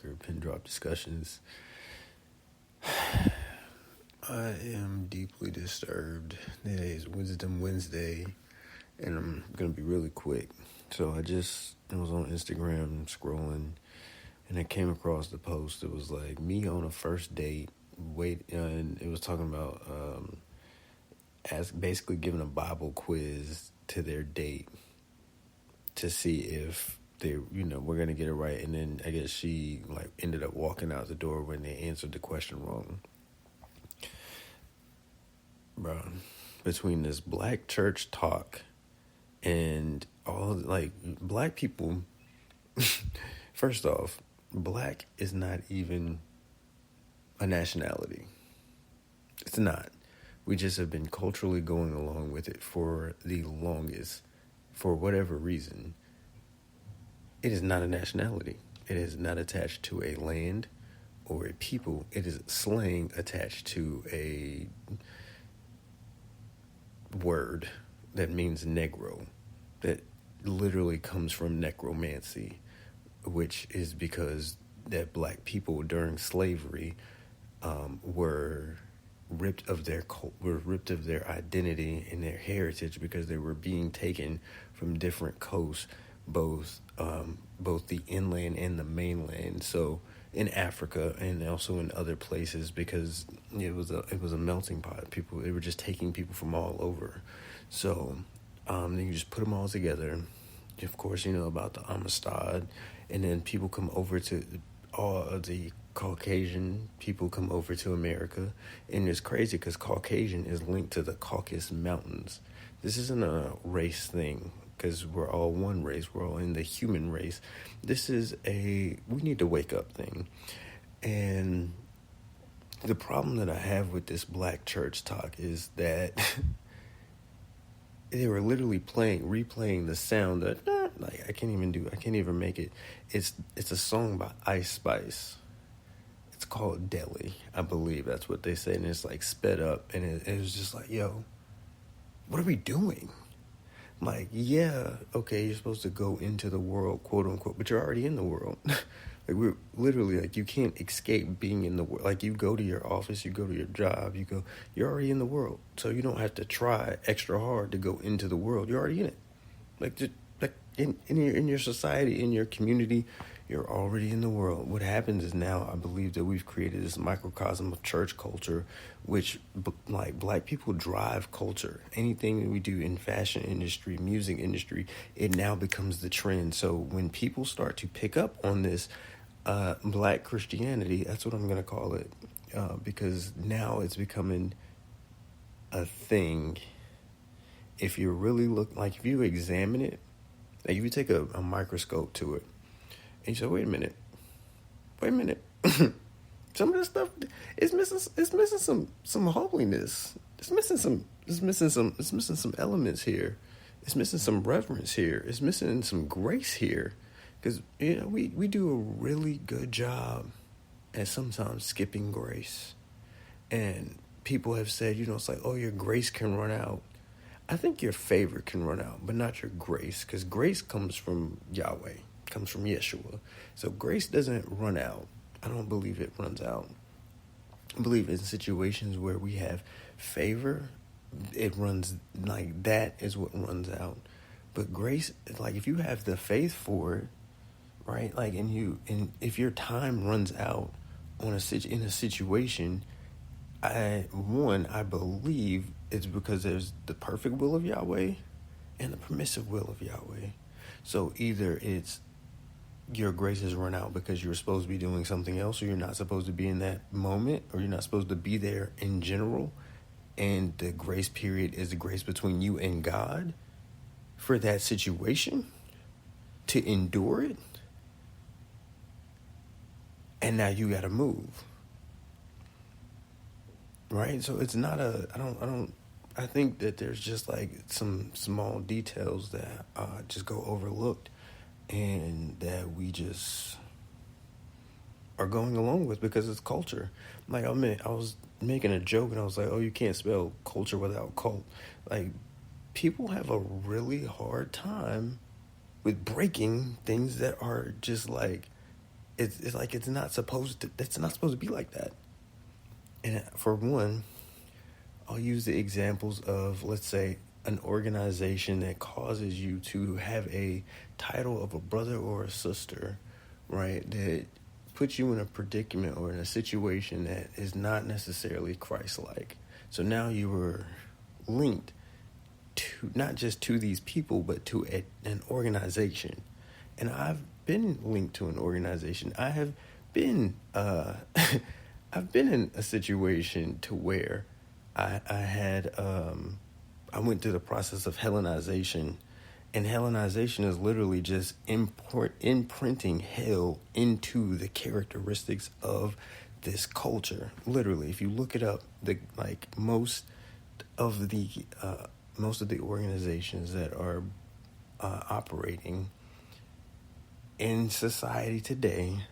Walker, Pin Drop Discussions. I am deeply disturbed. Today is Wisdom Wednesday, and I'm going to be really quick. So I was on Instagram scrolling, and I came across the post. It was like me on a first date, and it was talking about basically giving a Bible quiz to their date to see if they, we're going to get it right. And then I guess she ended up walking out the door when they answered the question wrong. Bro, between this black church talk and all, black people, first off, black is not even a nationality. It's not. We just have been culturally going along with it for the longest, for whatever reason. It is not a nationality. It is not attached to a land or a people. It is slang attached to a word that means Negro, that literally comes from necromancy, which is because that black people during slavery were ripped of their identity and their heritage because they were being taken from different coasts, both the inland and the mainland. So in Africa and also in other places, because it was a melting pot. They were just taking people from all over. So then you just put them all together. Of course, about the Amistad, and then people come over to all of the Caucasian people come over to America, and it's crazy because Caucasian is linked to the Caucasus Mountains. This isn't a race thing, because we're all one race. We're all in the human race. This is we need to wake up thing. And the problem that I have with this black church talk is that they were literally replaying the sound that, I can't even make it. It's a song by Ice Spice. It's called Deli, I believe that's what they say. And it's sped up, and it was just yo, what are we doing? Yeah, okay, you're supposed to go into the world, quote unquote, but you're already in the world. We're literally you can't escape being in the world. You go to your office, you go to your job, you're already in the world. So you don't have to try extra hard to go into the world. You're already in it. In your society, in your community, you're already in the world. What happens is now I believe that we've created this microcosm of church culture, which black people drive culture. Anything that we do in fashion industry, music industry, it now becomes the trend. So when people start to pick up on this black Christianity, that's what I'm going to call it, because now it's becoming a thing. If you really if you examine it, if you take a microscope to it, and you say, wait a minute. Some of this stuff is missing some holiness. It's missing some elements here. It's missing some reverence here. It's missing some grace here. Because we do a really good job at sometimes skipping grace. And people have said, your grace can run out. I think your favor can run out, but not your grace, because grace comes from Yahweh, comes from Yeshua. So grace doesn't run out. I don't believe it runs out. I believe in situations where we have favor, it runs that is what runs out. But grace, if you have the faith for it, right? And if your time runs out in a situation, I believe it's because there's the perfect will of Yahweh and the permissive will of Yahweh. So either it's your grace has run out because you're supposed to be doing something else, or you're not supposed to be in that moment, or you're not supposed to be there in general, and the grace period is the grace between you and God for that situation to endure it, and now you got to move. Right? So it's not I think that there's just some small details that just go overlooked, and that we just are going along with because it's culture. I was making a joke, and I was you can't spell culture without cult. People have a really hard time with breaking things that are just it's like it's not supposed to be like that. And for one, I'll use the examples of, let's say, an organization that causes you to have a title of a brother or a sister, right? That puts you in a predicament or in a situation that is not necessarily Christ-like. So now you were linked to not just to these people, but to an organization. And I've been linked to an organization. I have been I've been in a situation to where I went through the process of Hellenization, and Hellenization is literally just imprinting hell into the characteristics of this culture. Literally, if you look it up, most of the organizations that are operating in society today,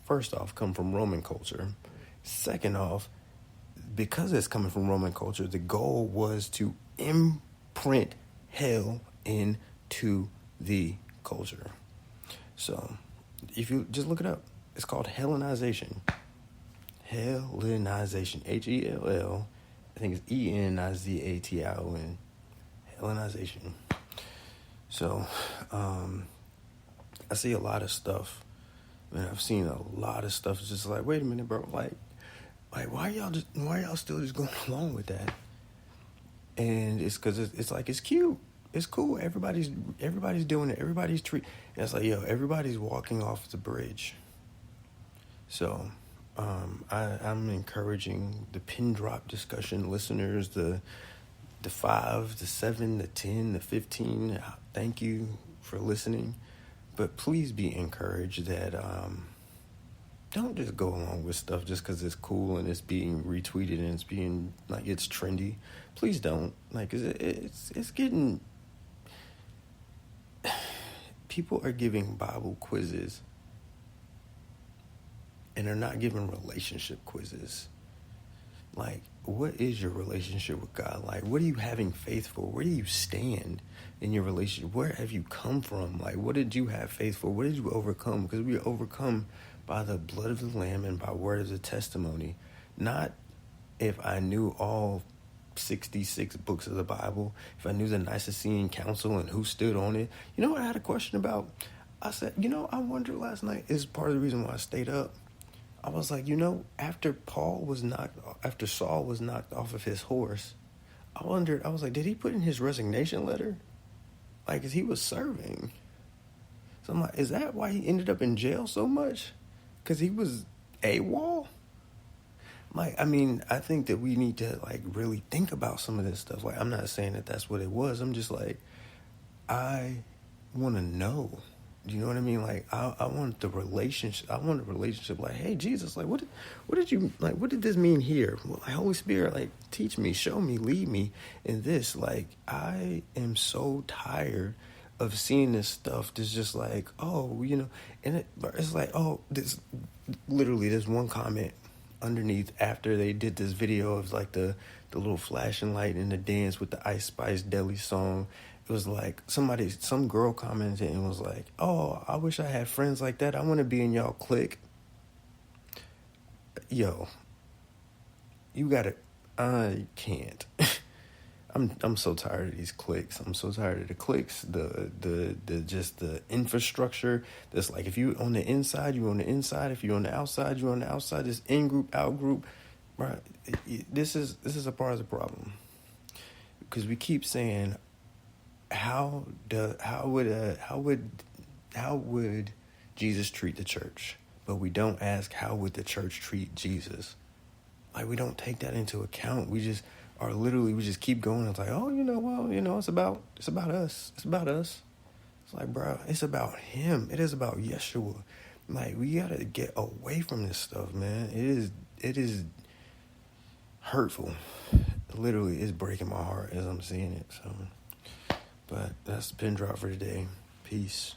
first off, come from Roman culture. Second off, because it's coming from Roman culture, the goal was to imprint hell into the culture. So if you just look it up, it's called Hellenization. Hellenization. Hell, I think it's Enization. Hellenization. So I see a lot of stuff. Man, I've seen a lot of stuff. It's just like, wait a minute, bro. Like why y'all still just going along with that? And it's because it's like, it's cute, it's cool. Everybody's doing it. Everybody's it's like, yo, everybody's walking off the bridge. So I'm encouraging the pin drop discussion listeners, the 5, the 7, the 10, the 15. Thank you for listening, but please be encouraged that don't just go along with stuff just because it's cool and it's being retweeted and it's being like it's trendy. Please don't. Like, it's getting. People are giving Bible quizzes and they're not giving relationship quizzes. Like, what is your relationship with God? Like, what are you having faith for? Where do you stand in your relationship? Where have you come from? Like, what did you have faith for? What did you overcome? Because we overcome by the blood of the Lamb and by word of the testimony. Not if I knew all 66 books of the Bible, if I knew the Nicene Council and who stood on it. You know what I had a question about? I said, I wondered last night, is part of the reason why I stayed up. I was like, after Saul was knocked off of his horse, I was like, did he put in his resignation letter? Like, 'cause he was serving. So I'm like, is that why he ended up in jail so much? 'Cause he was AWOL? Like, I mean, I think that we need to, like, really think about some of this stuff. Like, I'm not saying that that's what it was. I'm just like, I want to know. Do you know what I mean? Like, I want the relationship. I want a relationship. Like, hey, Jesus, like, what did you, like, what did this mean here? Well, like, Holy Spirit, like, teach me, show me, lead me in this. Like, I am so tired of seeing this stuff that's just like, oh, and it's like, oh, there's one comment underneath after they did this video of, like, the little flashing light and the dance with the Ice Spice Deli song. It was like some girl commented and was like, oh, I wish I had friends like that. I want to be in y'all clique. Yo, you got it. I can't. I'm so tired of these cliques. I'm so tired of the cliques, the just the infrastructure. That's like, if you on the inside, you on the inside. If you're on the outside, you're on the outside. This in group, out group, right? This is a part of the problem, because we keep saying, how would Jesus treat the church? But we don't ask, how would the church treat Jesus? Like, we don't take that into account. We just keep going. It's like, oh, it's about us. It's about us. It's like, bro, it's about him. It is about Yeshua. Like, we gotta get away from this stuff, man. It is hurtful. Literally, it's breaking my heart as I'm seeing it. So, but that's the pin drop for today. Peace.